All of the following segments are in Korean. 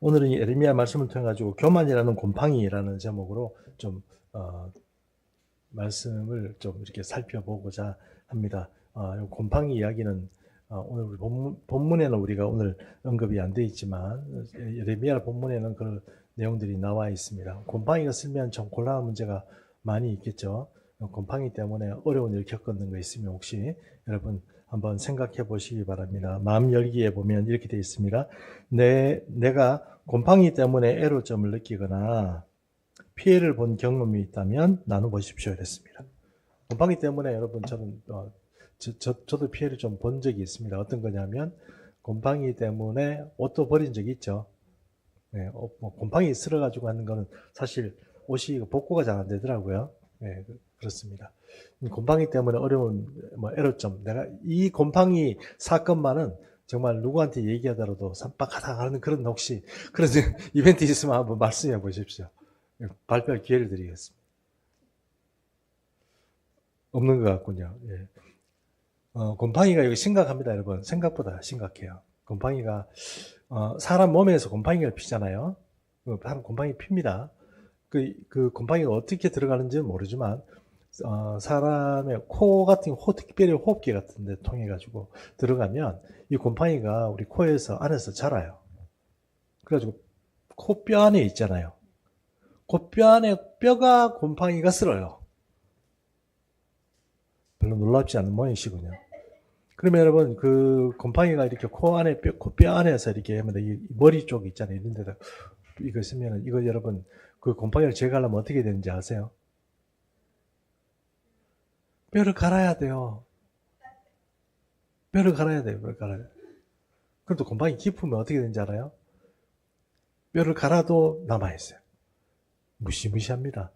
오늘은 예레미야 말씀을 통해 가지고 교만이라는 곰팡이라는 제목으로 좀 말씀을 좀 이렇게 살펴보고자 합니다. 이 곰팡이 이야기는 오늘 우리 본문에는 우리가 오늘 언급이 안 돼 있지만 예레미야 본문에는 그런 내용들이 나와 있습니다. 곰팡이가 쓰면 좀 곤란한 문제가 많이 있겠죠. 곰팡이 때문에 어려운 일을 겪었는 거 있으면 혹시 여러분 한번 생각해 보시기 바랍니다. 마음 열기에 보면 이렇게 되어 있습니다. 내가 곰팡이 때문에 애로점을 느끼거나 피해를 본 경험이 있다면 나눠보십시오. 이랬습니다. 곰팡이 때문에 여러분 저도 피해를 좀 본 적이 있습니다. 어떤 거냐면 곰팡이 때문에 옷도 버린 적이 있죠. 네, 곰팡이 쓸어가지고 하는 거는 사실 옷이 복구가 잘 안 되더라고요. 네, 그렇습니다. 곰팡이 때문에 어려운 애로점. 내가 이 곰팡이 사건만은 정말 누구한테 얘기하더라도 쌈박하다 하는 그런 혹시 그런 이벤트 있으면 한번 말씀해 보십시오. 발표할 기회를 드리겠습니다. 없는 것 같군요. 예. 곰팡이가 여기 심각합니다, 여러분. 생각보다 심각해요. 곰팡이가 사람 몸에서 곰팡이가 피잖아요. 곰팡이 핍니다. 그 곰팡이가 어떻게 들어가는지는 모르지만 사람의 코 같은 특별히 호흡기 같은 데 통해 가지고 들어가면 이 곰팡이가 우리 코에서 안에서 자라요. 그래가지고 코뼈 안에 있잖아요. 코뼈 안에 뼈가 곰팡이가 쓸어요. 별로 놀랍지 않은 모양이시군요. 그러면 여러분 그 곰팡이가 이렇게 코뼈 안에서 이렇게 하면 이 머리 쪽 있잖아요. 이런 데다 이거 쓰면은 이거 여러분 그 곰팡이를 제거하려면 어떻게 되는지 아세요? 뼈를 갈아야 돼요. 뼈를 갈아야 돼요. 뼈를 갈아야 돼요. 그럼 또 곰팡이 깊으면 어떻게 되는지 알아요? 뼈를 갈아도 남아있어요. 무시무시합니다.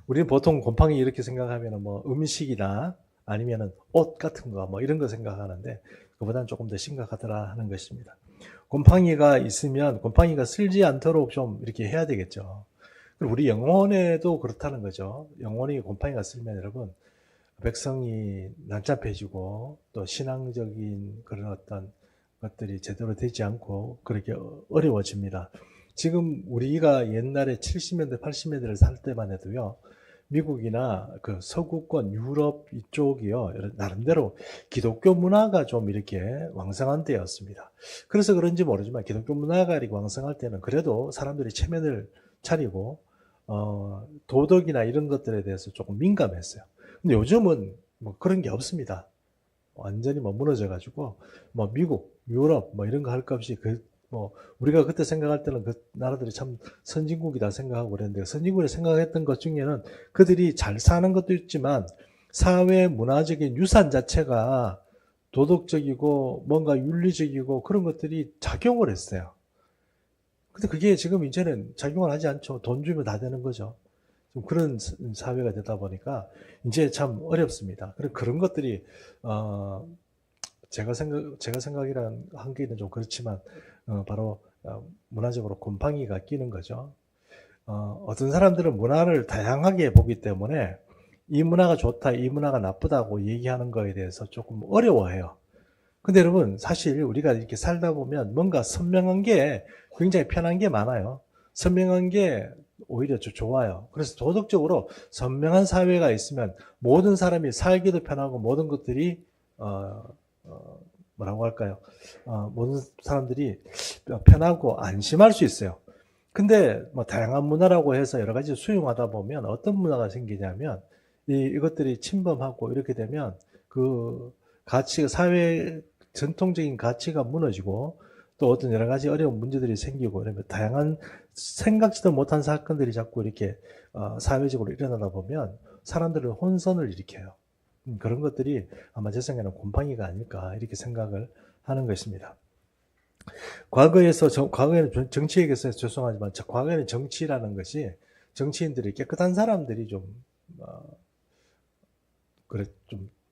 우리는 보통 곰팡이 이렇게 생각하면 뭐 음식이나 아니면은 옷 같은 거 뭐 이런 거 생각하는데 그보다는 조금 더 심각하더라 하는 것입니다. 곰팡이가 있으면 곰팡이가 쓸지 않도록 좀 이렇게 해야 되겠죠. 그리고 우리 영혼에도 그렇다는 거죠. 영혼이 곰팡이가 쓸면 여러분 백성이 난잡해지고 또 신앙적인 그런 어떤 것들이 제대로 되지 않고 그렇게 어려워집니다. 지금 우리가 옛날에 70년대, 80년대를 살 때만 해도요, 미국이나 그 서구권, 유럽 이쪽이요, 나름대로 기독교 문화가 좀 이렇게 왕성한 때였습니다. 그래서 그런지 모르지만 기독교 문화가 이렇게 왕성할 때는 그래도 사람들이 체면을 차리고, 도덕이나 이런 것들에 대해서 조금 민감했어요. 근데 요즘은 뭐 그런 게 없습니다. 완전히 뭐 무너져가지고, 뭐 미국, 유럽, 뭐 이런 거 할 것 없이 우리가 그때 생각할 때는 그 나라들이 참 선진국이다 생각하고 그랬는데, 선진국이 생각했던 것 중에는 그들이 잘 사는 것도 있지만, 사회 문화적인 유산 자체가 도덕적이고 뭔가 윤리적이고 그런 것들이 작용을 했어요. 근데 그게 지금 이제는 작용을 하지 않죠. 돈 주면 다 되는 거죠. 좀 그런 사회가 되다 보니까 이제 참 어렵습니다. 그런 것들이 제가 생각이란 한계는 좀 그렇지만 바로 문화적으로 곰팡이가 끼는 거죠. 어떤 사람들은 문화를 다양하게 보기 때문에 이 문화가 좋다, 이 문화가 나쁘다고 얘기하는 거에 대해서 조금 어려워해요. 근데 여러분 사실 우리가 이렇게 살다 보면 뭔가 선명한 게 굉장히 편한 게 많아요. 선명한 게 오히려 좋아요. 그래서 도덕적으로 선명한 사회가 있으면 모든 사람이 살기도 편하고 모든 것들이 뭐라고 할까요? 모든 사람들이 편하고 안심할 수 있어요. 근데 뭐 다양한 문화라고 해서 여러 가지 수용하다 보면 어떤 문화가 생기냐면 이것들이 침범하고 이렇게 되면 그 사회 전통적인 가치가 무너지고 또 어떤 여러 가지 어려운 문제들이 생기고 이러면 다양한 생각지도 못한 사건들이 자꾸 이렇게 사회적으로 일어나다 보면 사람들은 혼선을 일으켜요. 그런 것들이 아마 제 생각에는 곰팡이가 아닐까 이렇게 생각을 하는 것입니다. 과거에는 정치에게서 죄송하지만 과거에는 정치라는 것이 정치인들이 깨끗한 사람들이 좀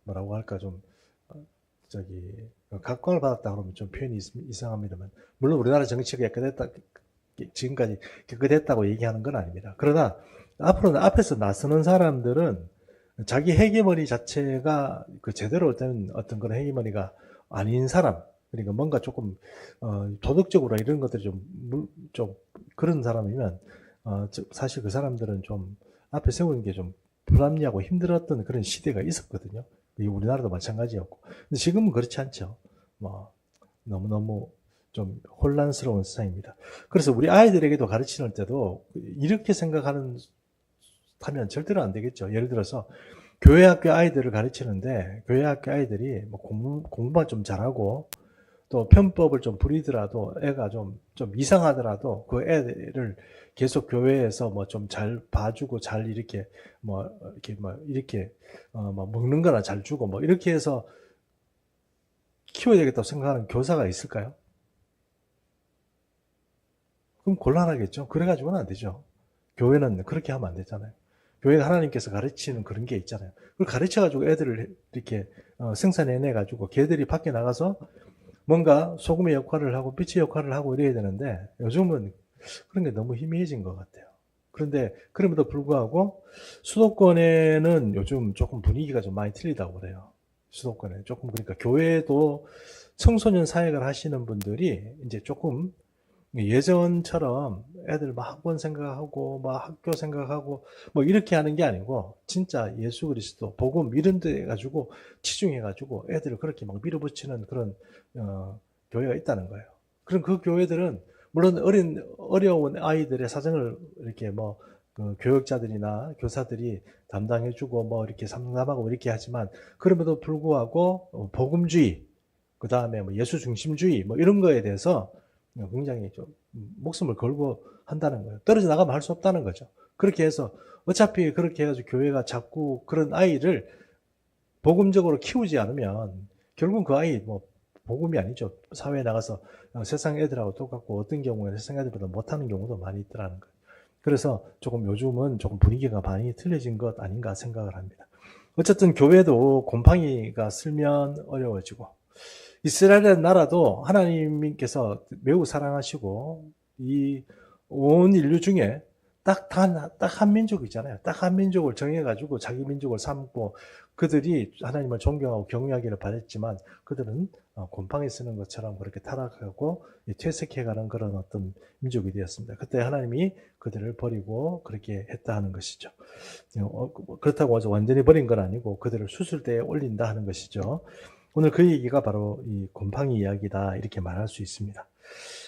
뭐라고 할까 각광을 받았다 그러면 좀 표현이 이상합니다만 물론 우리나라 정치가 지금까지 깨끗했다고 얘기하는 건 아닙니다. 그러나 앞으로는 앞에서 나서는 사람들은 자기 헤게모니 자체가 제대로 된 어떤 그런 헤게모니가 아닌 사람, 그러니까 뭔가 조금 도덕적으로 이런 것들이 좀 그런 사람이면 사실 그 사람들은 좀 앞에 세우는 게 좀 불합리하고 힘들었던 그런 시대가 있었거든요. 이 우리나라도 마찬가지였고. 근데 지금은 그렇지 않죠. 뭐 너무너무 좀 혼란스러운 세상입니다. 그래서 우리 아이들에게도 가르치는 때도 이렇게 생각하는 하면 절대로 안 되겠죠. 예를 들어서 교회 학교 아이들을 가르치는데 교회 학교 아이들이 뭐 공부만 좀 잘하고 또 편법을 좀 부리더라도 애가 좀 이상하더라도 그 애를 계속 교회에서 뭐 좀 잘 봐주고 잘 이렇게 뭐 먹는 거나 잘 주고 뭐 이렇게 해서 키워야 되겠다고 생각하는 교사가 있을까요? 그럼 곤란하겠죠. 그래가지고는 안 되죠. 교회는 그렇게 하면 안 되잖아요. 교회는 하나님께서 가르치는 그런 게 있잖아요. 그걸 가르쳐가지고 애들을 이렇게 생산해내가지고 걔들이 밖에 나가서 뭔가 소금의 역할을 하고 빛의 역할을 하고 이래야 되는데 요즘은 그런 게 너무 희미해진 것 같아요. 그런데 그럼에도 불구하고 수도권에는 요즘 조금 분위기가 좀 많이 틀리다고 그래요. 수도권에 조금 그러니까 교회도 청소년 사역을 하시는 분들이 이제 조금 예전처럼 애들 막 학원 생각하고 막 학교 생각하고 뭐 이렇게 하는 게 아니고 진짜 예수 그리스도 복음 이런 데 가지고 치중해 가지고 애들을 그렇게 막 밀어붙이는 그런 교회가 있다는 거예요. 그럼 그 교회들은 물론 어려운 아이들의 사정을 이렇게 그 교육자들이나 교사들이 담당해주고 뭐 이렇게 상담하고 이렇게 하지만 그럼에도 불구하고 복음주의 그 다음에 뭐 예수 중심주의 뭐 이런 거에 대해서 굉장히 좀 목숨을 걸고 한다는 거예요. 떨어져 나가면 할 수 없다는 거죠. 그렇게 해서 어차피 그렇게 해가지고 교회가 자꾸 그런 아이를 복음적으로 키우지 않으면 결국은 그 아이 뭐 복음이 아니죠. 사회에 나가서 세상 애들하고 똑같고 어떤 경우에는 세상 애들보다 못하는 경우도 많이 있더라는 거예요. 그래서 조금 요즘은 조금 분위기가 많이 틀려진 것 아닌가 생각을 합니다. 어쨌든 교회도 곰팡이가 슬면 어려워지고 이스라엘 나라도 하나님께서 매우 사랑하시고 이 온 인류 중에 딱 한 민족이잖아요. 딱 한 민족을 정해가지고 자기 민족을 삼고 그들이 하나님을 존경하고 경외하기를 바랬지만 그들은 곰팡이 쓰는 것처럼 그렇게 타락하고 퇴색해가는 그런 어떤 민족이 되었습니다. 그때 하나님이 그들을 버리고 그렇게 했다 하는 것이죠. 그렇다고 해서 완전히 버린 건 아니고 그들을 수술대에 올린다 하는 것이죠. 오늘 그 얘기가 바로 이 곰팡이 이야기다 이렇게 말할 수 있습니다.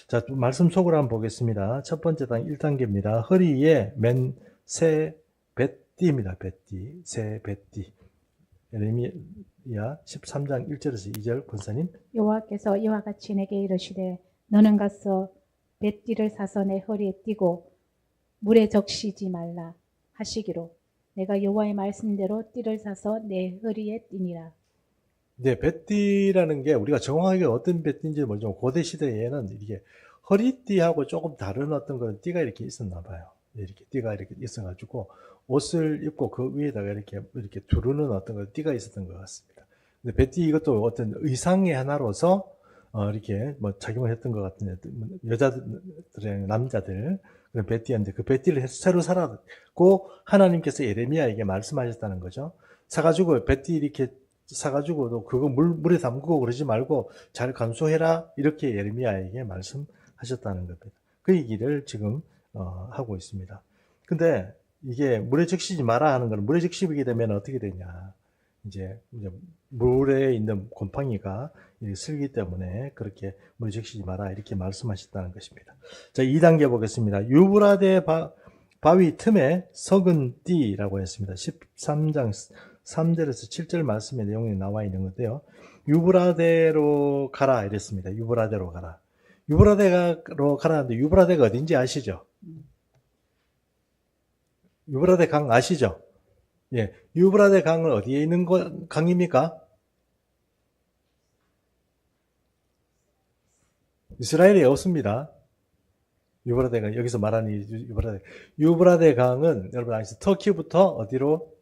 자, 말씀 속으로 한번 보겠습니다. 첫 번째 단 1단계입니다. 허리에 맨 새 뱃띠입니다. 뱃띠, 새 뱃띠. 예레미야 13장 1절에서 2절 권사님. 여호와께서 이와 같이 내게 이르시되 너는 가서 뱃띠를 사서 내 허리에 띠고 물에 적시지 말라 하시기로 내가 여호와의 말씀대로 띠를 사서 내 허리에 띠니라. 네, 뱃띠라는 게 우리가 정확하게 어떤 뱃띠인지 모르지만 고대 시대에는 이게 허리띠하고 조금 다른 어떤 그런 띠가 이렇게 있었나 봐요. 이렇게 띠가 이렇게 있어가지고 옷을 입고 그 위에다가 이렇게 두르는 어떤 그 띠가 있었던 것 같습니다. 근데 뱃띠 이것도 어떤 의상의 하나로서 이렇게 뭐 착용을 했던 것 같은데 여자들, 남자들 그런 뱃띠였는데 그 뱃띠를 새로 사라고 하나님께서 예레미야에게 말씀하셨다는 거죠. 사가지고 뱃띠 이렇게 사가지고도 그거 물에 담그고 그러지 말고 잘 간수해라 이렇게 예레미야에게 말씀하셨다는 겁니다. 그 얘기를 지금 하고 있습니다. 근데 이게 물에 적시지 마라 하는 거는 물에 적시게 되면 어떻게 되냐 이제 물에 있는 곰팡이가 슬기 때문에 그렇게 물에 적시지 마라 이렇게 말씀하셨다는 것입니다. 자, 2단계 보겠습니다. 유브라데 바위 틈에 썩은 띠라고 했습니다. 13장 3절에서 7절 말씀의 내용이 나와 있는 건데요. 유브라데로 가라 이랬습니다. 유브라데로 가라. 유브라데로 가라는데 유브라데가 어딘지 아시죠? 유브라데 강 아시죠? 예, 유브라데 강은 어디에 있는 강입니까? 이스라엘에 없습니다. 유브라데가 여기서 말하는 유브라데 강은 여러분 아시죠? 터키부터 어디로?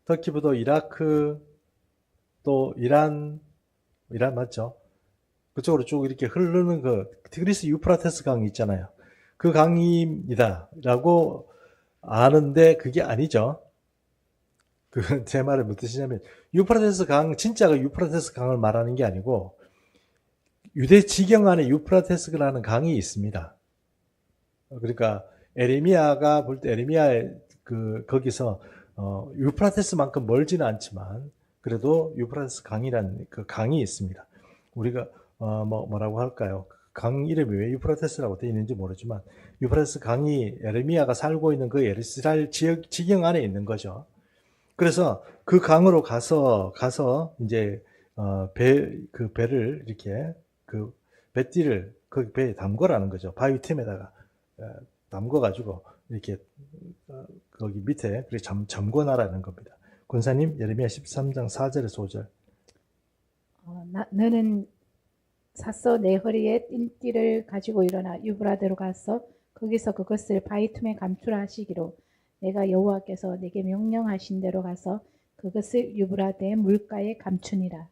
터키부터 이라크 또 이란 맞죠? 그쪽으로 쭉 이렇게 흐르는 그 티그리스 유프라테스 강이 있잖아요. 그 강입니다. 라고 아는데 그게 아니죠. 그 제 말을 무슨 뜻이냐면 유프라테스 강 진짜가 유프라테스 강을 말하는 게 아니고 유대 지경 안에 유프라테스라는 강이 있습니다. 그러니까 에레미야가 볼 때 에레미야의 거기서 유프라테스만큼 멀지는 않지만 그래도 유프라테스 강이라는 그 강이 있습니다. 우리가 뭐라고 할까요? 강 이름이 왜 유프라테스라고 되어 있는지 모르지만 유프라테스 강이 에레미야가 살고 있는 그 이스라엘 지경 안에 있는 거죠. 그래서 그 강으로 가서 이제 그 배를 이렇게 그 배띠를 그 배에 담거라는 거죠. 바위 틈에다가 담궈가지고 이렇게 거기 밑에 그렇게 잠궈놔라는 겁니다. 권사님 예레미야 13장 4절에서 5절. 너는 사서 내 허리에 띠를 가지고 일어나 유브라데로 가서 거기서 그것을 바위 틈에 감추라 하시기로 내가 여호와께서 내게 명령하신 대로 가서 그것을 유브라데 물가에 감추니라.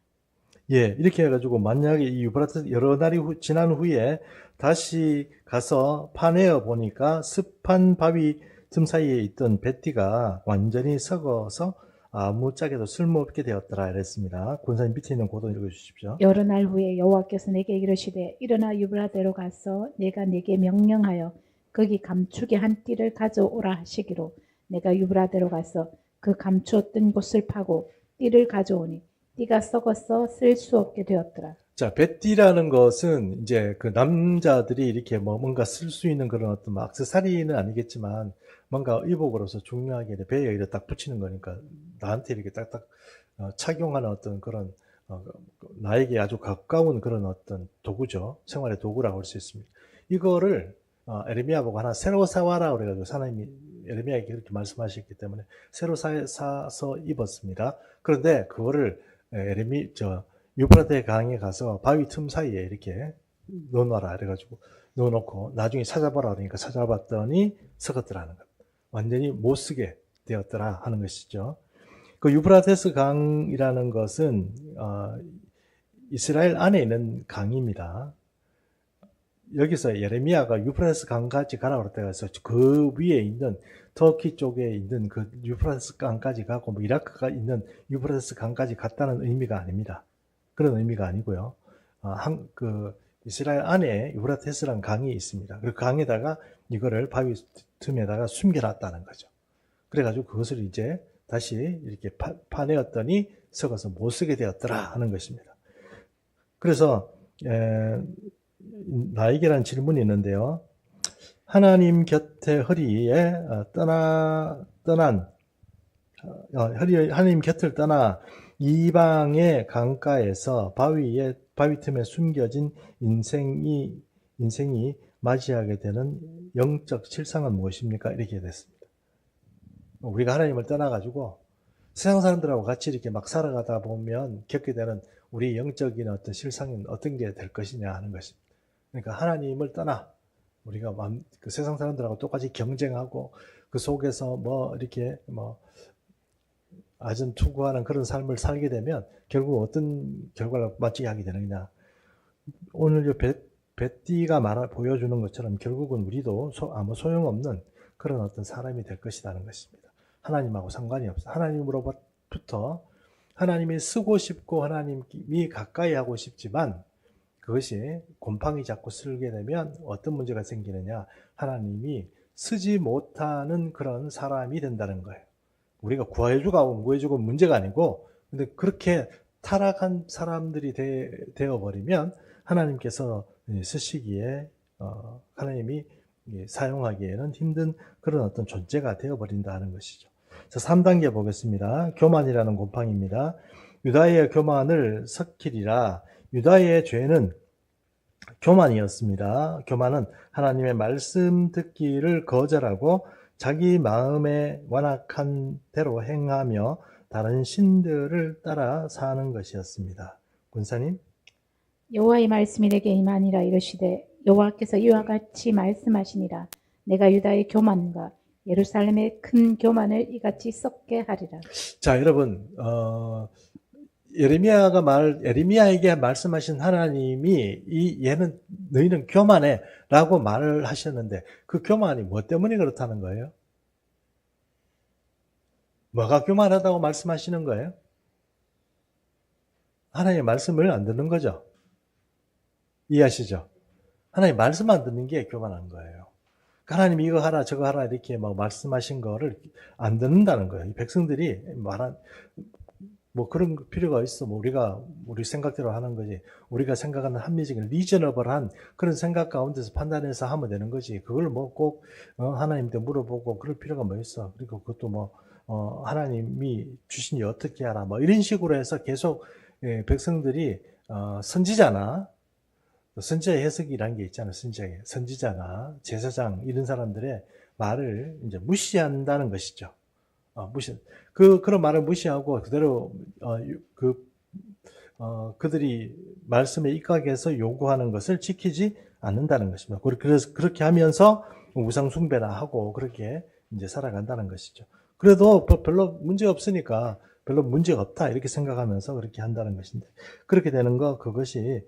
예, 이렇게 해가지고 만약에 이 유브라테스 여러 날이 지난 후에 다시 가서 파내어 보니까 습한 바위 틈 사이에 있던 뱃띠가 완전히 썩어서 아무짝에도 쓸모없게 되었더라 이랬습니다. 권사님 밑에 있는 고도 읽어주십시오. 여러 날 후에 여호와께서 내게 이르시되 일어나 유브라데로 가서 내가 내게 명령하여 거기 감추게 한 띠를 가져오라 하시기로 내가 유브라데로 가서 그 감추었던 곳을 파고 띠를 가져오니 띠가 썩어서 쓸 수 없게 되었더라. 자, 뱃띠라는 것은 이제 그 남자들이 이렇게 뭔가 쓸 수 있는 그런 어떤 액세서리는 아니겠지만 뭔가 의복으로서 중요하게 배에 이렇게 딱 붙이는 거니까 나한테 이렇게 딱딱 착용하는 어떤 그런 나에게 아주 가까운 그런 어떤 도구죠. 생활의 도구라고 할 수 있습니다. 이거를 에레미야 보고 하나 새로 사와라 그래가지고 하나님이 에레미야에게 그렇게 말씀하셨기 때문에 새로 사서 입었습니다. 그런데 그거를 유프라테 강에 가서 바위 틈 사이에 이렇게 넣어놔라 그래가지고 넣어놓고 나중에 찾아보라 그러니까 찾아봤더니 썩었더라는 것. 완전히 못 쓰게 되었더라 하는 것이죠. 그 유프라테스 강이라는 것은 이스라엘 안에 있는 강입니다. 여기서 예레미야가 유프라테스 강까지 가라고 그랬다고 해서 그 위에 있는 터키 쪽에 있는 그 유프라테스 강까지 가고 뭐 이라크가 있는 유프라테스 강까지 갔다는 의미가 아닙니다. 그런 의미가 아니고요. 이스라엘 안에 유프라테스라는 강이 있습니다. 그 강에다가 이거를 바위 틈에다가 숨겨놨다는 거죠. 그래가지고 그것을 이제 다시 이렇게 파내었더니 썩어서 못 쓰게 되었더라 하는 것입니다. 그래서 나에게란 질문이 있는데요. 하나님 곁에 허리에 하나님 곁을 떠나 이방의 강가에서 바위 틈에 숨겨진 인생이 맞이하게 되는 영적 실상은 무엇입니까? 이렇게 됐습니다. 우리가 하나님을 떠나가지고 세상 사람들하고 같이 이렇게 막 살아가다 보면 겪게 되는 우리 영적인 어떤 실상은 어떤 게 될 것이냐 하는 것입니다. 그러니까 하나님을 떠나 우리가 그 세상 사람들하고 똑같이 경쟁하고 그 속에서 이렇게 아전 투구하는 그런 삶을 살게 되면 결국 어떤 결과를 맞게 하게 되느냐. 오늘 뱃띠가 보여주는 것처럼 결국은 우리도 아무 소용없는 그런 어떤 사람이 될 것이라는 것입니다. 하나님하고 상관이 없어요. 하나님으로부터 하나님이 쓰고 싶고 하나님이 가까이 하고 싶지만 그것이 곰팡이 잡고 쓸게 되면 어떤 문제가 생기느냐. 하나님이 쓰지 못하는 그런 사람이 된다는 거예요. 우리가 구해주고 안 구해주고 문제가 아니고 근데 그렇게 타락한 사람들이 되어버리면 하나님께서 쓰시기에 하나님이 사용하기에는 힘든 그런 어떤 존재가 되어버린다는 것이죠. 자, 3단계 보겠습니다. 교만이라는 곰팡이입니다. 유다의 교만을 섞이리라. 유다의 죄는 교만이었습니다. 교만은 하나님의 말씀 듣기를 거절하고 자기 마음에 완악한 대로 행하며 다른 신들을 따라 사는 것이었습니다. 군사님? 여호와의 말씀이 내게 임하니라 이르시되 여호와께서 이와 같이 말씀하시니라 내가 유다의 교만과 예루살렘의 큰 교만을 이같이 썩게 하리라. 자, 여러분, 에레미야에게 말씀하신 하나님이 얘는 너희는 교만해라고 말을 하셨는데 그 교만이 뭐 때문에 그렇다는 거예요? 뭐가 교만하다고 말씀하시는 거예요? 하나님의 말씀을 안 듣는 거죠. 이해하시죠? 하나님 말씀만 듣는 게 교만한 거예요. 하나님이 이거 하라 저거 하라 이렇게 막 말씀하신 거를 안 듣는다는 거예요. 이 백성들이 말한 뭐 그런 필요가 있어. 뭐 우리가 우리 생각대로 하는 거지. 우리가 생각하는 합리적인 리저너블한 그런 생각 가운데서 판단해서 하면 되는 거지. 그걸 뭐 꼭 하나님한테 물어보고 그럴 필요가 뭐 있어. 그리고 그것도 뭐 하나님이 주시니 어떻게 하라 뭐 이런 식으로 해서 계속 백성들이 선지자나 선지자의 해석이라는 게 있잖아요. 선지자나 제사장 이런 사람들의 말을 이제 무시한다는 것이죠. 그런 말을 무시하고 그대로 그들이 말씀에 입각해서 요구하는 것을 지키지 않는다는 것입니다. 그래서 그렇게 하면서 우상 숭배나 하고 그렇게 이제 살아간다는 것이죠. 그래도 별로 문제 없으니까 별로 문제가 없다 이렇게 생각하면서 그렇게 한다는 것인데 그렇게 되는 거 그것이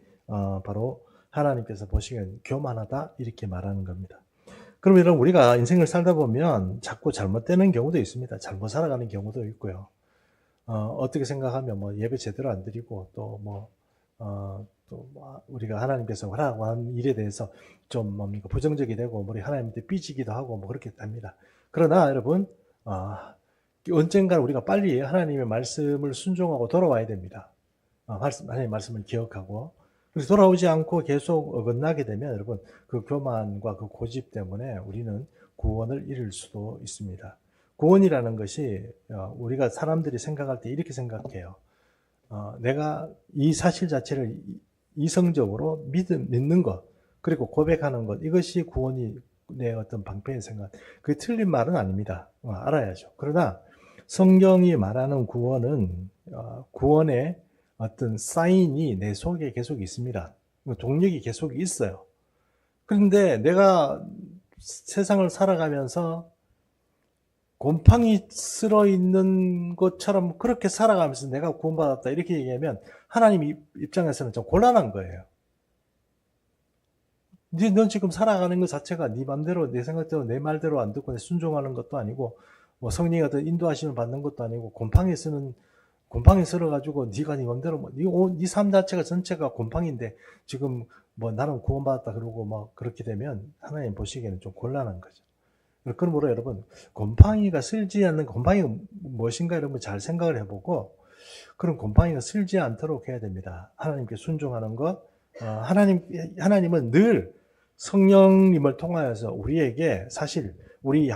바로 하나님께서 보시기엔 교만하다 이렇게 말하는 겁니다. 그럼 여러분 우리가 인생을 살다 보면 자꾸 잘못되는 경우도 있습니다. 잘못 살아가는 경우도 있고요. 어떻게 생각하면 뭐 예배 제대로 안 드리고 또 뭐 우리가 하나님께서 하라고 한 일에 대해서 좀 뭡니까 부정적이 되고 우리 하나님한테 삐지기도 하고 뭐 그렇게 됩니다. 그러나 여러분 언젠가 우리가 빨리 하나님의 말씀을 순종하고 돌아와야 됩니다. 하나님의 말씀을 기억하고 그래서 돌아오지 않고 계속 어긋나게 되면 여러분 그 교만과 그 고집 때문에 우리는 구원을 잃을 수도 있습니다. 구원이라는 것이 우리가 사람들이 생각할 때 이렇게 생각해요. 내가 이 사실 자체를 이성적으로 믿는 것 그리고 고백하는 것 이것이 구원이 내 어떤 방패의 생각 그게 틀린 말은 아닙니다. 알아야죠. 그러나 성경이 말하는 구원은 구원의 어떤 사인이 내 속에 계속 있습니다. 동력이 계속 있어요. 그런데 내가 세상을 살아가면서 곰팡이 쓸어 있는 것처럼 그렇게 살아가면서 내가 구원받았다 이렇게 얘기하면 하나님 입장에서는 좀 곤란한 거예요. 넌 지금 살아가는 것 자체가 네 맘대로 내 생각대로 내 말대로 안 듣고 내 순종하는 것도 아니고 뭐 성령이 어떤 인도하심을 받는 것도 아니고 곰팡이 쓸어가지고 네가 네 맘대로 네 삶 자체가 전체가 곰팡이인데 지금 뭐 나는 구원받았다 그러고 막 그렇게 되면 하나님 보시기에는 좀 곤란한 거죠. 그러므로 여러분 곰팡이가 쓸지 않는 곰팡이가 무엇인가 여러분 잘 생각을 해보고 그런 곰팡이가 쓸지 않도록 해야 됩니다. 하나님께 순종하는 것 하나님은 늘 성령님을 통하여서 우리에게 사실 우리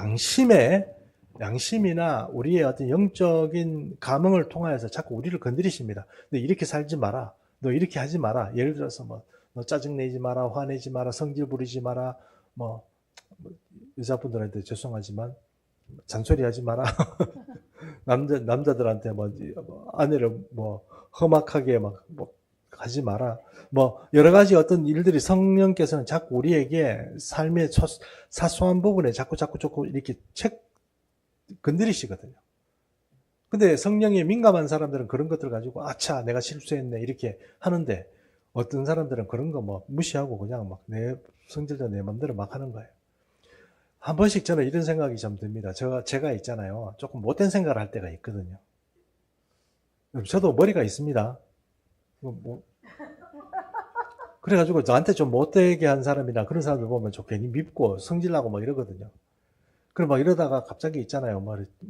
양심이나 우리의 어떤 영적인 감흥을 통하여서 자꾸 우리를 건드리십니다. 너 이렇게 살지 마라. 너 이렇게 하지 마라. 예를 들어서 너 짜증내지 마라. 화내지 마라. 성질 부리지 마라. 여자분들한테 죄송하지만 잔소리 하지 마라. 남자들한테 아내를 험악하게 하지 마라. 여러 가지 어떤 일들이 성령께서는 자꾸 우리에게 삶의 사소한 부분에 자꾸 이렇게 건드리시거든요. 근데 성령에 민감한 사람들은 그런 것들 가지고 아차 내가 실수했네 이렇게 하는데 어떤 사람들은 그런 거 무시하고 그냥 내 성질대로 내 맘대로 막 하는 거예요. 한 번씩 저는 이런 생각이 좀 듭니다. 제가 있잖아요. 조금 못된 생각을 할 때가 있거든요. 저도 머리가 있습니다. 그래가지고 저한테 좀 못되게 한 사람이나 그런 사람들 보면 좀 괜히 밉고 성질나고 이러거든요. 그럼 이러다가 갑자기 있잖아요.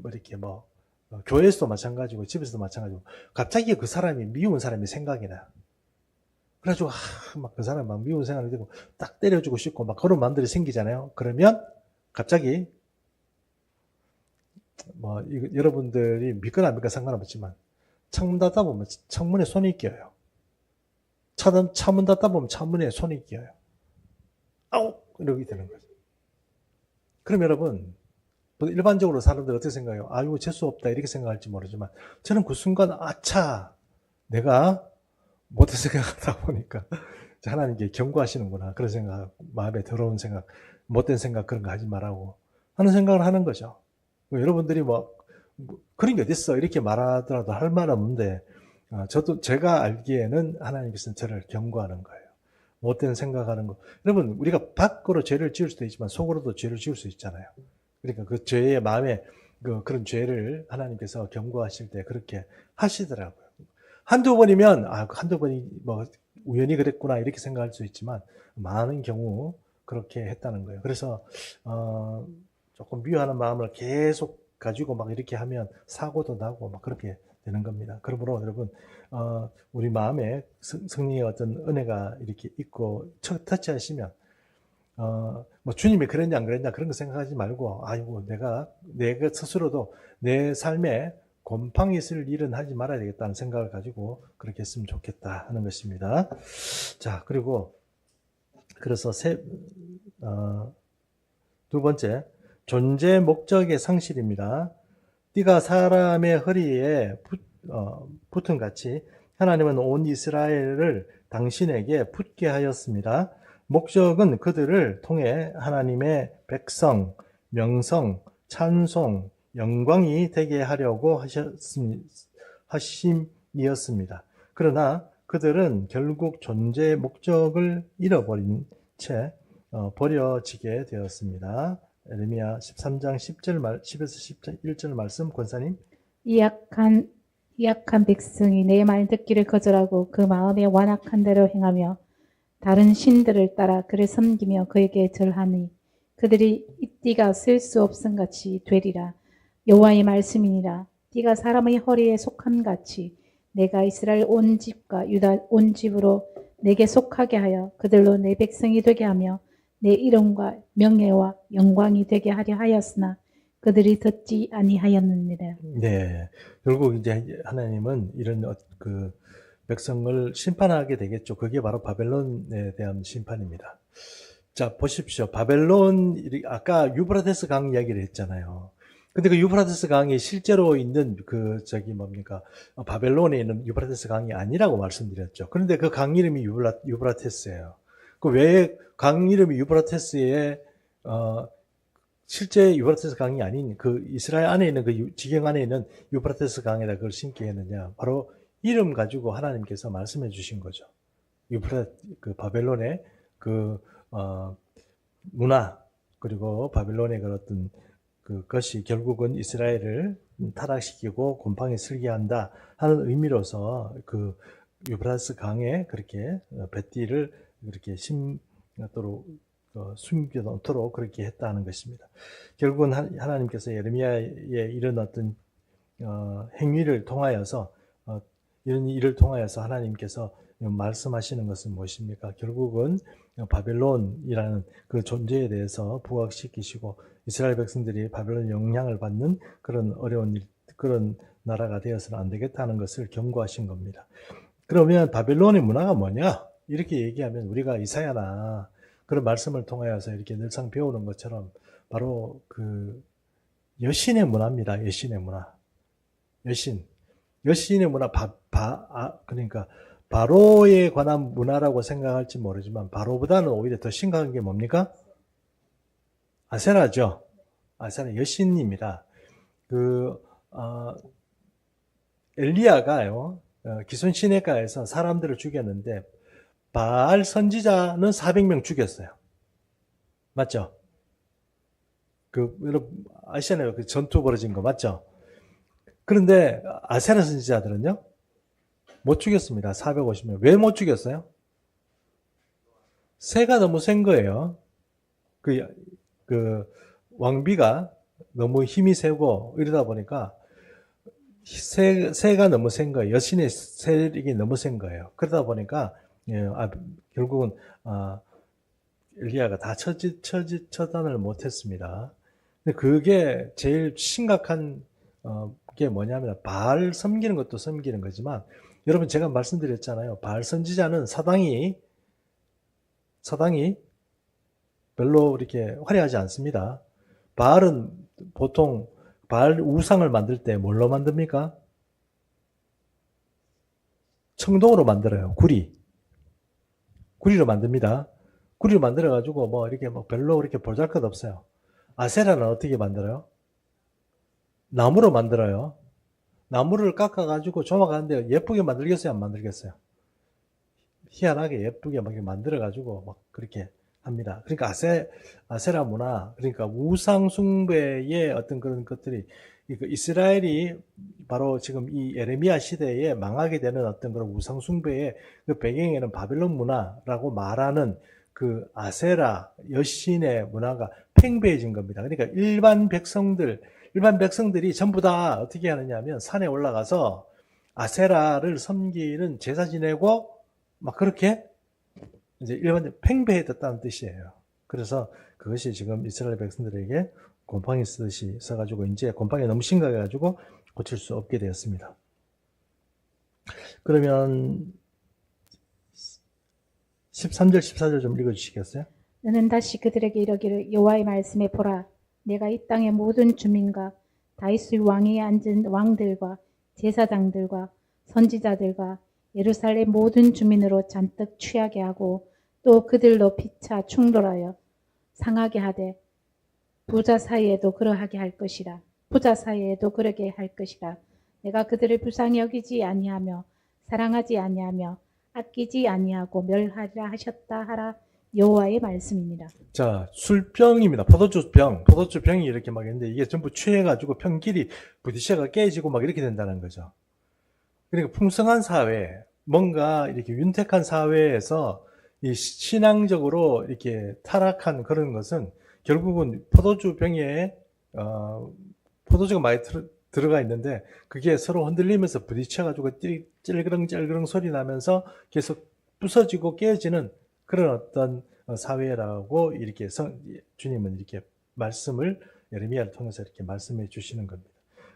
이렇게 교회에서도 마찬가지고 집에서도 마찬가지고 갑자기 그 사람이 미운 사람이 생각이 나요. 그래가지고 그 사람 미운 생각이 들고 딱 때려주고 싶고 그런 마음들이 생기잖아요. 그러면 갑자기 여러분들이 믿거나 안 믿거나 상관없지만 창문 닫다 보면 창문에 손이 껴요. 차문 닫다 보면 창문에 손이 껴요. 아우! 이렇게 되는 거죠. 그럼 여러분 일반적으로 사람들 어떻게 생각해요? 이거 재수 없다 이렇게 생각할지 모르지만 저는 그 순간 아차 내가 못된 생각하다 보니까 하나님께 경고하시는구나 그런 생각 마음에 더러운 생각 못된 생각 그런 거 하지 말라고 하는 생각을 하는 거죠. 여러분들이 그런 게 어딨어 이렇게 말하더라도 할 말 없는데 제가 알기에는 하나님께서는 저를 경고하는 거예요. 못된 생각하는 거. 여러분 우리가 밖으로 죄를 지을 수도 있지만 속으로도 죄를 지을 수 있잖아요. 그러니까 그 죄의 마음에 그런 죄를 하나님께서 경고하실 때 그렇게 하시더라고요. 한두 번이면 한두 번이 우연히 그랬구나 이렇게 생각할 수 있지만 많은 경우 그렇게 했다는 거예요. 그래서 조금 미워하는 마음을 계속 가지고 막 이렇게 하면 사고도 나고 막 그렇게 되는 겁니다. 그러므로 여러분 우리 마음에 성령의 어떤 은혜가 이렇게 있고 터치하시면 뭐 주님이 그랬냐 안 그랬냐 그런 거 생각하지 말고 아이고 내가 스스로도 내 삶에 곰팡이 있을 일은 하지 말아야 되겠다는 생각을 가지고 그렇게 했으면 좋겠다 하는 것입니다. 자, 그리고 그래서 두 번째, 존재 목적의 상실입니다. 띠가 사람의 허리에 붙은 같이 하나님은 온 이스라엘을 당신에게 붙게 하였습니다. 목적은 그들을 통해 하나님의 백성, 명성, 찬송, 영광이 되게 하려고 하심이었습니다. 그러나 그들은 결국 존재의 목적을 잃어버린 채 버려지게 되었습니다. 에레미야 13장 10에서 11절 말씀 권사님. 이 약한 백성이 내 말 듣기를 거절하고 그 마음에 완악한 대로 행하며 다른 신들을 따라 그를 섬기며 그에게 절하니 그들이 이 띠가 쓸 수 없음 같이 되리라. 여호와의 말씀이니라. 띠가 사람의 허리에 속함 같이 내가 이스라엘 온 집과 유다 온 집으로 내게 속하게 하여 그들로 내 백성이 되게 하며 내 이름과 명예와 영광이 되게 하려 하였으나 그들이 듣지 아니하였느니라. 네, 결국 이제 하나님은 이런 그 백성을 심판하게 되겠죠. 그게 바로 바벨론에 대한 심판입니다. 자, 보십시오. 바벨론, 아까 유브라데스 강 이야기를 했잖아요. 근데 그 유브라데스 강이 실제로 있는 바벨론에 있는 유브라데스 강이 아니라고 말씀드렸죠. 그런데 그 강 이름이 유브라테스예요. 그 왜 강 이름이 유브라테스에 실제 유브라테스 강이 아닌 그 이스라엘 안에 있는 그 지경 안에 있는 유브라테스 강에다 그걸 심게 했느냐? 바로 이름 가지고 하나님께서 말씀해 주신 거죠. 그 바벨론의 문화, 그리고 바벨론의 어떤 그것이 결국은 이스라엘을 타락시키고 곰팡이 슬게 한다 하는 의미로서 그 유브라테스 강에 그렇게 뱃띠를 그렇게 숨겨놓도록 그렇게 했다는 것입니다. 결국은 하나님께서 예레미야의 이런 어떤 행위를 통하여서 이런 일을 통하여서 하나님께서 말씀하시는 것은 무엇입니까? 결국은 바벨론이라는 그 존재에 대해서 부각시키시고 이스라엘 백성들이 바벨론 영향을 받는 그런 어려운 일, 그런 나라가 되어서는 안 되겠다는 것을 경고하신 겁니다. 그러면 바벨론의 문화가 뭐냐? 이렇게 얘기하면 우리가 이사야나 그런 말씀을 통하여서 이렇게 늘상 배우는 것처럼 바로 그 여신의 문화입니다. 여신의 문화. 여신의 문화, 그러니까 바로에 관한 문화라고 생각할지 모르지만 바로보다는 오히려 더 심각한 게 뭡니까? 아세라죠. 아세라 여신입니다. 엘리야가요, 기손 시내가에서 사람들을 죽였는데 바알 선지자는 400명 죽였어요. 맞죠? 여러분 아시잖아요. 그 전투 벌어진 거 맞죠? 그런데 아세라 선지자들은요? 못 죽였습니다. 450명. 왜 못 죽였어요? 새가 너무 센 거예요. 왕비가 너무 힘이 세고 이러다 보니까 새가 너무 센 거예요. 여신의 세력이 너무 센 거예요. 그러다 보니까 결국은 엘리야가 다 처단을 못했습니다. 근데 그게 제일 심각한 게 뭐냐면 바알 섬기는 것도 섬기는 거지만 여러분 제가 말씀드렸잖아요. 바알 선지자는 사당이 별로 이렇게 화려하지 않습니다. 바알은 보통 바알 우상을 만들 때 뭘로 만듭니까? 청동으로 만들어요. 구리로 만듭니다. 구리로 만들어가지고 이렇게 별로 그렇게 보잘것 없어요. 아세라는 어떻게 만들어요? 나무로 만들어요. 나무를 깎아가지고 조각하는데 예쁘게 만들겠어요? 안 만들겠어요? 희한하게 예쁘게 막 만들어가지고 막 그렇게 합니다. 그러니까 아세라 문화, 그러니까 우상 숭배의 어떤 그런 것들이 이스라엘이 바로 지금 이 에레미야 시대에 망하게 되는 어떤 그런 우상숭배의 그 배경에는 바벨론 문화라고 말하는 그 아세라 여신의 문화가 팽배해진 겁니다. 그러니까 일반 백성들이 전부 다 어떻게 하느냐면 산에 올라가서 아세라를 섬기는 제사 지내고 막 그렇게 이제 일반 팽배해졌다는 뜻이에요. 그래서 그것이 지금 이스라엘 백성들에게 곰팡이 쓰듯이 써가지고 이제 곰팡이 너무 심각해가지고 고칠 수 없게 되었습니다. 그러면 13절, 14절 좀 읽어주시겠어요? 너는 다시 그들에게 이르기를 여호와의 말씀에 보라 내가 이 땅의 모든 주민과 다윗의 왕위에 앉은 왕들과 제사장들과 선지자들과 예루살렘 모든 주민으로 잔뜩 취하게 하고 또 그들로 피차 충돌하여 상하게 하되 부자 사이에도 그러하게 할 것이라. 부자 사이에도 그러게 할 것이라. 내가 그들을 불쌍히 여기지 아니하며 사랑하지 아니하며 아끼지 아니하고 멸하리라 하셨다 하라 여호와의 말씀입니다. 자, 술병입니다. 포도주병이 이렇게 막 있는데 이게 전부 취해가지고 병끼리 부딪혀가 깨지고 막 이렇게 된다는 거죠. 그러니까 풍성한 사회, 뭔가 이렇게 윤택한 사회에서 이 신앙적으로 이렇게 타락한 그런 것은 결국은 포도주병에 포도주가 많이 들어가 있는데 그게 서로 흔들리면서 부딪혀가지고 찔그렁 소리 나면서 계속 부서지고 깨지는 그런 어떤 사회라고 이렇게 주님은 이렇게 말씀을 예레미야를 통해서 이렇게 말씀해 주시는 겁니다.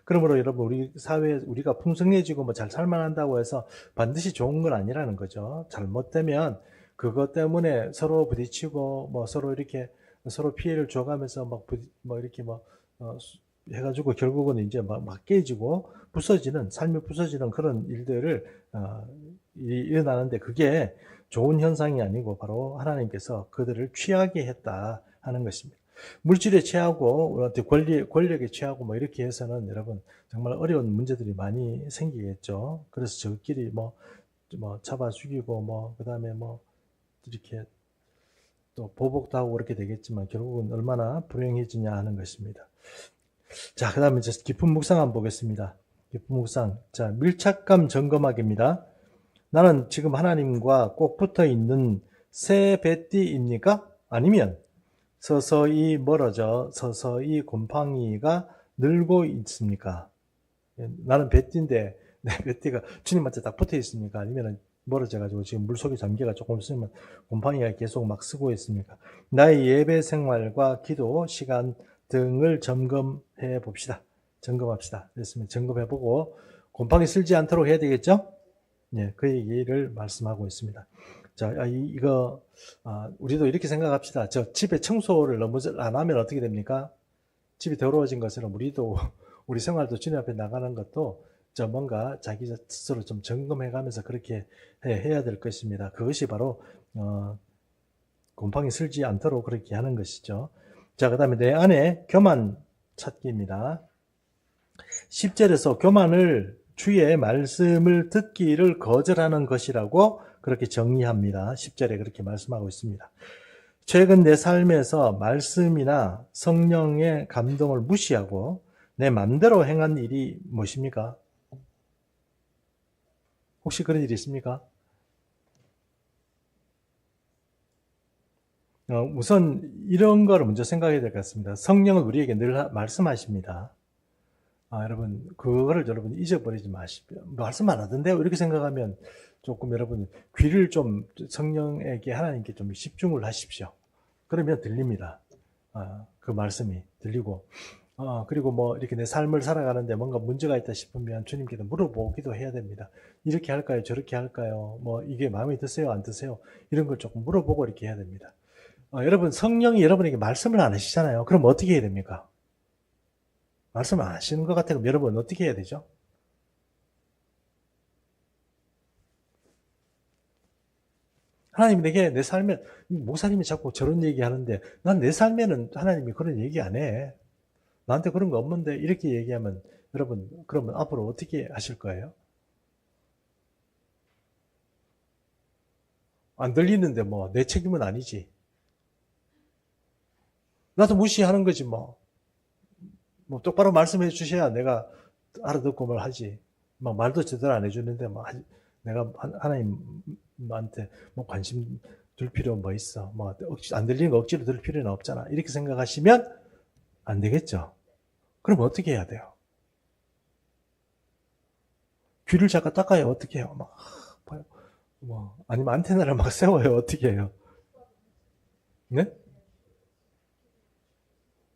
그러므로 여러분 우리 사회 우리가 풍성해지고 뭐 잘 살만한다고 해서 반드시 좋은 건 아니라는 거죠. 잘못되면 그것 때문에 서로 부딪히고 뭐 서로 이렇게 서로 피해를 줘가면서 뭐 이렇게 해가지고 결국은 이제 막 깨지고 부서지는 삶이 부서지는 그런 일들을 일어나는데 그게 좋은 현상이 아니고 바로 하나님께서 그들을 취하게 했다 하는 것입니다. 물질에 취하고 권력에 취하고 뭐 이렇게 해서는 여러분 정말 어려운 문제들이 많이 생기겠죠. 그래서 저끼리 뭐 잡아 죽이고 뭐 그다음에 뭐 이렇게 또 보복도 하고 그렇게 되겠지만 결국은 얼마나 불행해지냐 하는 것입니다. 자, 그다음에 이제 깊은 묵상 한번 보겠습니다. 깊은 묵상. 자, 밀착감 점검하기입니다. 나는 지금 하나님과 꼭 붙어 있는 새 배띠입니까? 아니면 서서히 멀어져 서서히 곰팡이가 늘고 있습니까? 나는 배띠인데 내 배띠가 주님한테 딱 붙어 있습니까? 아니면 멀어져 가지고 지금 물속에 잠겨가 조금 있으면 곰팡이가 계속 막 쓰고 있습니까? 나의 예배 생활과 기도 시간 등을 점검해 봅시다. 점검합시다. 그랬으면 점검해 보고 곰팡이 쓸지 않도록 해야 되겠죠? 네, 그 얘기를 말씀하고 있습니다. 자, 우리도 이렇게 생각합시다. 저 집에 청소를 너무 안 하면 어떻게 됩니까? 집이 더러워진 것처럼 우리 생활도 주님 앞에 나가는 것도 뭔가 자기 스스로 좀 점검해 가면서 그렇게 해야 될 것입니다. 그것이 바로, 곰팡이 쓸지 않도록 그렇게 하는 것이죠. 자, 그 다음에 내 안에 교만 찾기입니다. 10절에서 교만을 주의 말씀을 듣기를 거절하는 것이라고 그렇게 정의합니다. 10절에 그렇게 말씀하고 있습니다. 최근 내 삶에서 말씀이나 성령의 감동을 무시하고 내 맘대로 행한 일이 무엇입니까? 혹시 그런 일이 있습니까? 우선 이런 거를 먼저 생각해야 될 것 같습니다. 성령은 우리에게 늘 말씀하십니다. 여러분, 그거를 여러분 잊어버리지 마십시오. 말씀 안 하던데요? 이렇게 생각하면 조금 여러분 귀를 좀 성령에게 하나님께 좀 집중을 하십시오. 그러면 들립니다. 그 말씀이 들리고. 그리고 뭐 이렇게 내 삶을 살아가는데 뭔가 문제가 있다 싶으면 주님께도 물어보기도 해야 됩니다. 이렇게 할까요? 저렇게 할까요? 뭐 이게 마음에 드세요? 안 드세요? 이런 걸 조금 물어보고 이렇게 해야 됩니다. 여러분, 성령이 여러분에게 말씀을 안 하시잖아요. 그럼 어떻게 해야 됩니까? 말씀을 안 하시는 것 같아요. 그럼 여러분 어떻게 해야 되죠? 하나님이 내게 내 삶에, 목사님이 자꾸 저런 얘기 하는데 난 내 삶에는 하나님이 그런 얘기 안 해. 나한테 그런 거 없는데 이렇게 얘기하면 여러분 그러면 앞으로 어떻게 하실 거예요? 안 들리는데 뭐 내 책임은 아니지. 나도 무시하는 거지 뭐. 뭐 똑바로 말씀해 주셔야 내가 알아듣고 뭘 하지. 막 말도 제대로 안 해주는데 내가 하나님한테 뭐 관심 둘 필요 뭐 있어. 뭐 안 들리는 거 억지로 들을 필요는 없잖아. 이렇게 생각하시면 안 되겠죠. 그럼 어떻게 해야 돼요? 귀를 잠깐 닦아요. 어떻게 해요? 막 봐요. 뭐 아니면 안테나를 막 세워요. 어떻게 해요? 네?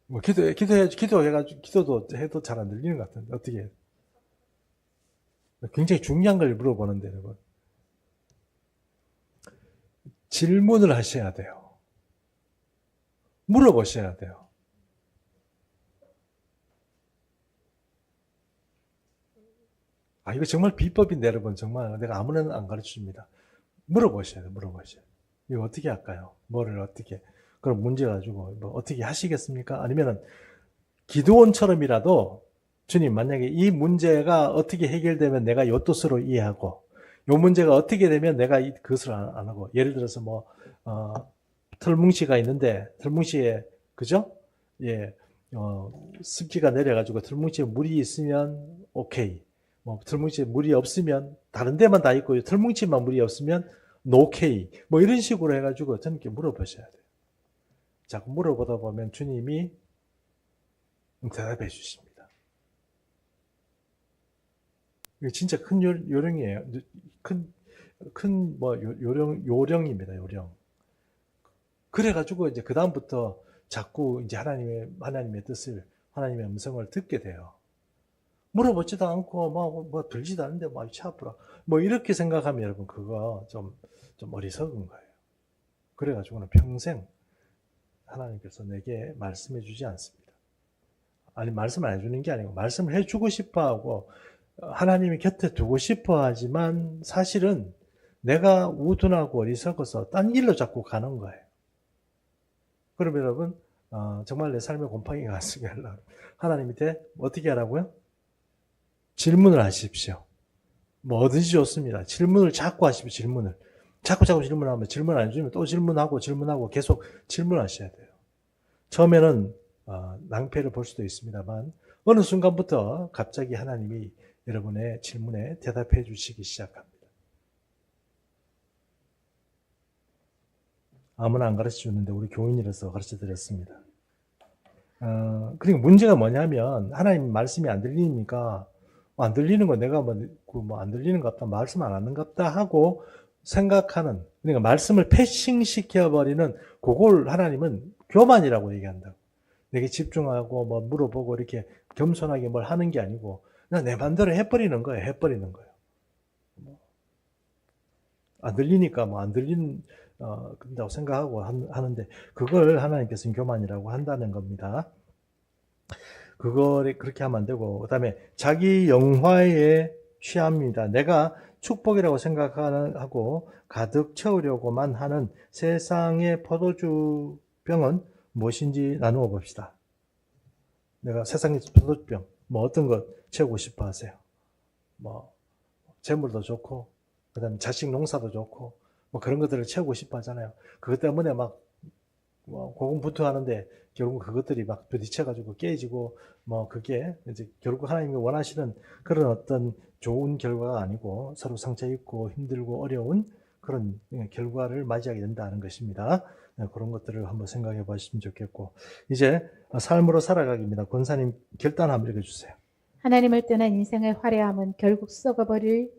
뭐 기도해가지고 기도도 해도 잘 안 들리는 것 같은데 어떻게 해요? 굉장히 중요한 걸 물어보는데 여러분. 질문을 하셔야 돼요. 물어보셔야 돼요. 아, 이거 정말 비법인데, 여러분. 정말 내가 아무나 안 가르쳐 줍니다. 물어보셔야 돼요, 물어보셔야 돼요. 이거 어떻게 할까요? 뭐를 어떻게. 그럼 문제 가지고, 뭐, 어떻게 하시겠습니까? 아니면은, 기도원처럼이라도, 주님, 만약에 이 문제가 어떻게 해결되면 내가 요 뜻으로 이해하고, 요 문제가 어떻게 되면 내가 그것을 안 하고, 예를 들어서 뭐, 털뭉치가 있는데, 털뭉치에, 그죠? 예, 습기가 내려가지고 털뭉치에 물이 있으면 오케이. 뭐 털뭉치에 물이 없으면 다른 데만 다 있고 털뭉치만 물이 없으면 노케이. 뭐 이런 식으로 해가지고 저님께 물어보셔야 돼요. 자꾸 물어보다 보면 주님이 대답해 주십니다. 이게 진짜 큰 요령이에요. 큰 뭐 요령입니다. 요령. 그래가지고 이제 그 다음부터 자꾸 이제 하나님의 뜻을 하나님의 음성을 듣게 돼요. 물어보지도 않고 뭐 들지도 않는데 뭐 차 아프라 뭐 이렇게 생각하면 여러분 그거 좀 어리석은 거예요. 그래가지고는 평생 하나님께서 내게 말씀해 주지 않습니다. 아니 말씀 안 해주는 게 아니고 말씀을 해주고 싶어하고 하나님이 곁에 두고 싶어하지만 사실은 내가 우둔하고 어리석어서 딴 길로 자꾸 가는 거예요. 그러면 여러분 정말 내 삶의 곰팡이가 안 쓰게 하려고 하나님 밑에 어떻게 하라고요? 질문을 하십시오. 뭐든지 좋습니다. 질문을 자꾸 하십시오. 질문을. 자꾸 질문하면 질문 안 해주면 또 질문하고 계속 질문하셔야 돼요. 처음에는 낭패를 볼 수도 있습니다만 어느 순간부터 갑자기 하나님이 여러분의 질문에 대답해 주시기 시작합니다. 아무나 안 가르쳐 주는데 우리 교인이라서 가르쳐 드렸습니다. 그리고 문제가 뭐냐면 하나님 말씀이 안 들리니까 안 들리는 거 내가 뭐 안 들리는 것 같다, 말씀 안 하는 것 같다 하고 생각하는, 그러니까 말씀을 패싱시켜 버리는 그걸 하나님은 교만이라고 얘기한다고. 내게 집중하고 뭐 물어보고 이렇게 겸손하게 뭘 하는 게 아니고 그냥 내 마음대로 해버리는 거예요. 안 들리니까 뭐 안 들린다고 생각하고 하는데 그걸 하나님께서는 교만이라고 한다는 겁니다. 그걸 그렇게 하면 안 되고, 그 다음에 자기 영화에 취합니다. 내가 축복이라고 생각하고 가득 채우려고만 하는 세상의 포도주 병은 무엇인지 나누어 봅시다. 내가 세상의 포도주병, 뭐 어떤 것 채우고 싶어 하세요? 뭐 재물도 좋고, 그 다음에 자식 농사도 좋고, 뭐 그런 것들을 채우고 싶어 하잖아요. 그것 때문에 막 고군분투하는데 결국 그것들이 막 부딪혀가지고 깨지고 뭐 그게 이제 결국 하나님이 원하시는 그런 어떤 좋은 결과가 아니고 서로 상처 입고 힘들고 어려운 그런 결과를 맞이하게 된다는 것입니다. 그런 것들을 한번 생각해 보시면 좋겠고, 이제 삶으로 살아가기입니다. 권사님 결단 한번 읽어주세요. 하나님을 떠난 인생의 화려함은 결국 썩어버릴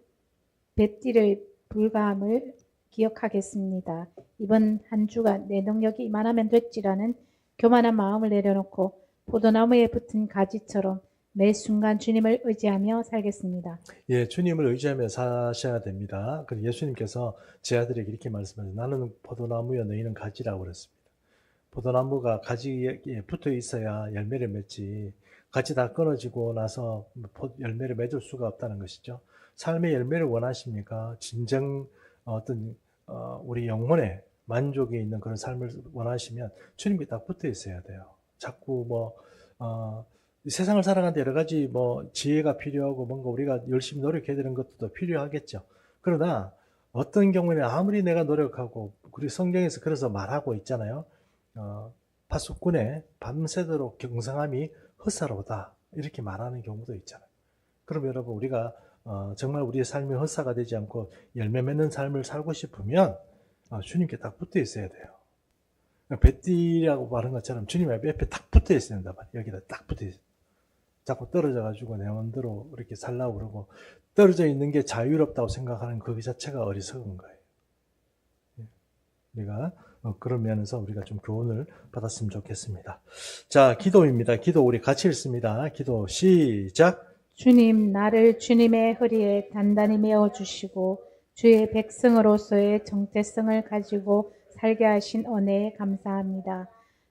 뱃띠를 불과함을 기억하겠습니다. 이번 한 주간 내 능력이 이만하면 됐지라는 교만한 마음을 내려놓고 포도나무에 붙은 가지처럼 매 순간 주님을 의지하며 살겠습니다. 예, 주님을 의지하며 사셔야 됩니다. 그리고 예수님께서 제 아들에게 이렇게 말씀하셨어요. 나는 포도나무여 너희는 가지라고 그랬습니다. 포도나무가 가지에 붙어 있어야 열매를 맺지, 같이 다 끊어지고 나서 열매를 맺을 수가 없다는 것이죠. 삶의 열매를 원하십니까? 진정 어떤 우리 영혼의 만족이 있는 그런 삶을 원하시면 주님께 딱 붙어 있어야 돼요. 자꾸 세상을 살아가는데 여러 가지 지혜가 필요하고 뭔가 우리가 열심히 노력해야 되는 것도 필요하겠죠. 그러나 어떤 경우에는 아무리 내가 노력하고, 우리 성경에서 그래서 말하고 있잖아요. 파수꾼의 밤새도록 경성함이 헛사로다 이렇게 말하는 경우도 있잖아요. 그럼 여러분 우리가 정말 우리의 삶이 헛사가 되지 않고 열매 맺는 삶을 살고 싶으면 주님께 딱 붙어 있어야 돼요. 배띠라고 말한 것처럼 주님 옆에 딱 붙어 있어야 된다 말이에요. 여기다 딱 붙어 있어요. 자꾸 떨어져가지고 내 마음대로 이렇게 살라고 그러고 떨어져 있는 게 자유롭다고 생각하는 그 자체가 어리석은 거예요. 우리가 그런 면에서 우리가 좀 교훈을 받았으면 좋겠습니다. 자, 기도입니다. 기도 우리 같이 읽습니다. 기도 시작. 주님, 나를 주님의 허리에 단단히 메어주시고 주의 백성으로서의 정체성을 가지고 살게 하신 은혜에 감사합니다.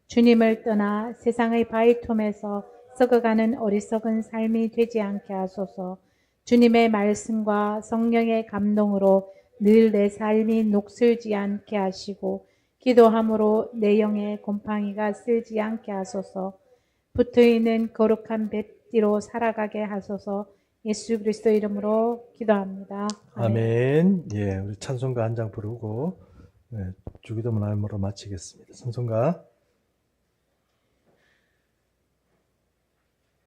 주님을 떠나 세상의 바위틈에서 썩어가는 어리석은 삶이 되지 않게 하소서. 주님의 말씀과 성령의 감동으로 늘 내 삶이 녹슬지 않게 하시고 기도함으로 내 영의 곰팡이가 쓸지 않게 하소서. 붙어있는 거룩한 뱃띠로 살아가게 하소서. 예수 그리스도 이름으로 기도합니다. 아멘. 예, 우리 찬송가 한 장 부르고 주기도문 알므로 마치겠습니다. 찬송가